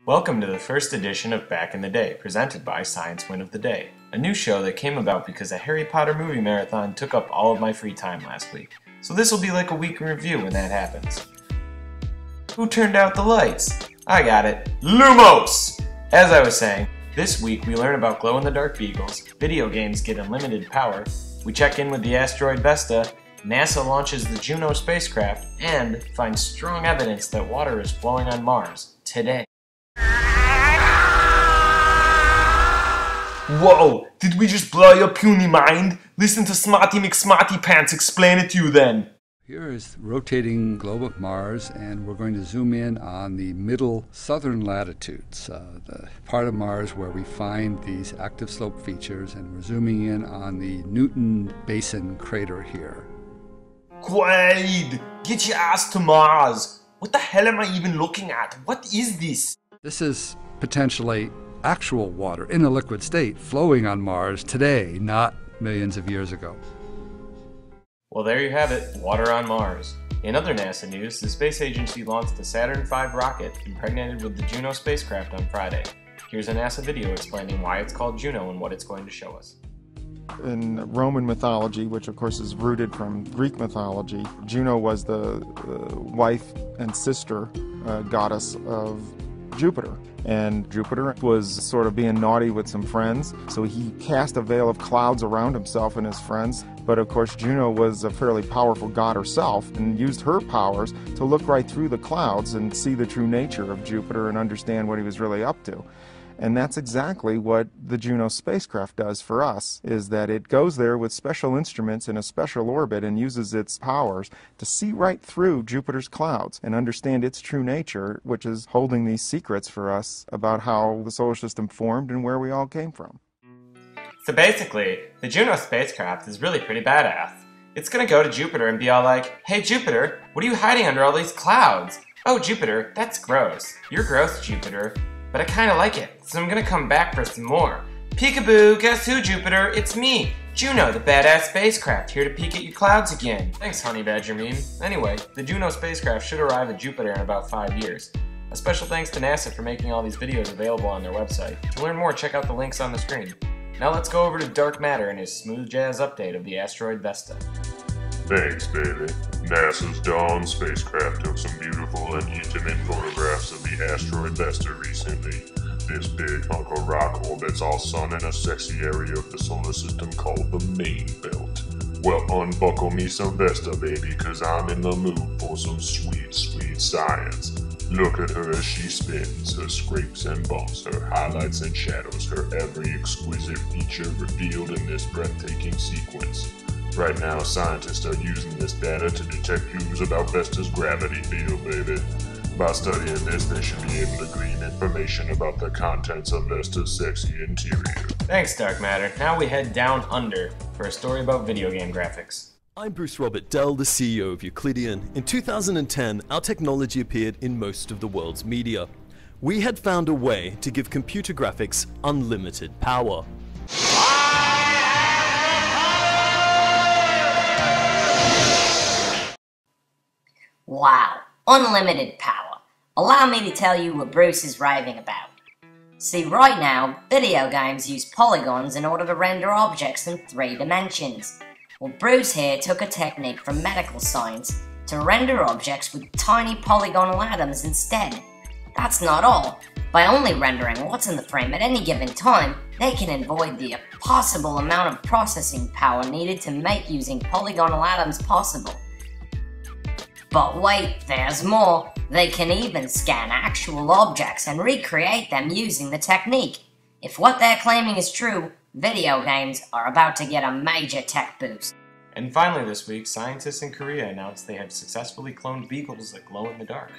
Welcome to the first edition of Back in the Day, presented by Science Win of the Day, a new show that came about because a Harry Potter movie marathon took up all of my free time last week. So this will be like a week in review when that happens. Who turned out the lights? I got it. Lumos! As I was saying, this week we learn about glow-in-the-dark beagles, video games get unlimited power, we check in with the asteroid Vesta, NASA launches the Juno spacecraft, and find strong evidence that water is flowing on Mars today. Whoa! Did we just blow your puny mind? Listen to Smarty McSmarty Pants explain it to you then. Here is the rotating globe of Mars, and we're going to zoom in on the middle southern latitudes, the part of Mars where we find these active slope features, and we're zooming in on the Newton Basin crater here. Quaid! Get your ass to Mars! What the hell am I even looking at? What is this? This is potentially actual water in a liquid state flowing on Mars today, not millions of years ago. Well, there you have it, water on Mars. In other NASA news, the space agency launched the Saturn V rocket impregnated with the Juno spacecraft on Friday. Here's a NASA video explaining why it's called Juno and what it's going to show us. In Roman mythology, which of course is rooted from Greek mythology, Juno was the wife and sister goddess of Jupiter. And Jupiter was sort of being naughty with some friends, so he cast a veil of clouds around himself and his friends. But of course Juno was a fairly powerful god herself and used her powers to look right through the clouds and see the true nature of Jupiter and understand what he was really up to. And that's exactly what the Juno spacecraft does for us, is that it goes there with special instruments in a special orbit and uses its powers to see right through Jupiter's clouds and understand its true nature, which is holding these secrets for us about how the solar system formed and where we all came from. So basically, the Juno spacecraft is really pretty badass. It's gonna go to Jupiter and be all like, "Hey Jupiter, what are you hiding under all these clouds? Oh Jupiter, that's gross. You're gross, Jupiter. But I kinda like it, so I'm gonna come back for some more. Peekaboo, guess who, Jupiter? It's me, Juno, the badass spacecraft, here to peek at your clouds again." Thanks, Honey Badger meme. Anyway, the Juno spacecraft should arrive at Jupiter in about 5 years. A special thanks to NASA for making all these videos available on their website. To learn more, check out the links on the screen. Now let's go over to Dark Matter and his smooth jazz update of the asteroid Vesta. Thanks, baby. NASA's Dawn spacecraft took some beautiful and intimate photographs of the asteroid Vesta recently. This big hunk of rock orbits our sun in a sexy area of the solar system called the main belt. Well, unbuckle me some Vesta, baby, cause I'm in the mood for some sweet, sweet science. Look at her as she spins, her scrapes and bumps, her highlights and shadows, her every exquisite feature revealed in this breathtaking sequence. Right now, scientists are using this data to detect clues about Vesta's gravity field, baby. By studying this, they should be able to glean information about the contents of Vesta's sexy interior. Thanks, Dark Matter. Now we head down under for a story about video game graphics. I'm Bruce Robert Dell, the CEO of Euclidean. In 2010, our technology appeared in most of the world's media. We had found a way to give computer graphics unlimited power. Wow, unlimited power. Allow me to tell you what Bruce is raving about. See, right now, video games use polygons in order to render objects in 3 dimensions. Well, Bruce here took a technique from medical science to render objects with tiny polygonal atoms instead. That's not all. By only rendering what's in the frame at any given time, they can avoid the impossible amount of processing power needed to make using polygonal atoms possible. But wait, there's more. They can even scan actual objects and recreate them using the technique. If what they're claiming is true, video games are about to get a major tech boost. And finally this week, scientists in Korea announced they have successfully cloned beagles that glow in the dark.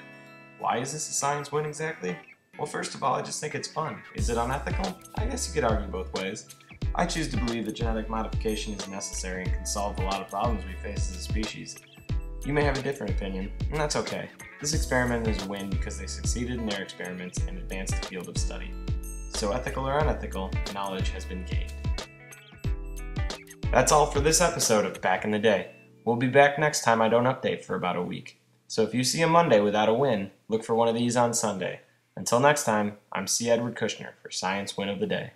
Why is this a science win exactly? Well, first of all, I just think it's fun. Is it unethical? I guess you could argue both ways. I choose to believe that genetic modification is necessary and can solve a lot of problems we face as a species. You may have a different opinion, and that's okay. This experiment is a win because they succeeded in their experiments and advanced the field of study. So ethical or unethical, knowledge has been gained. That's all for this episode of Back in the Day. We'll be back next time I don't update for about a week. So if you see a Monday without a win, look for one of these on Sunday. Until next time, I'm C. Edward Kushner for Science Win of the Day.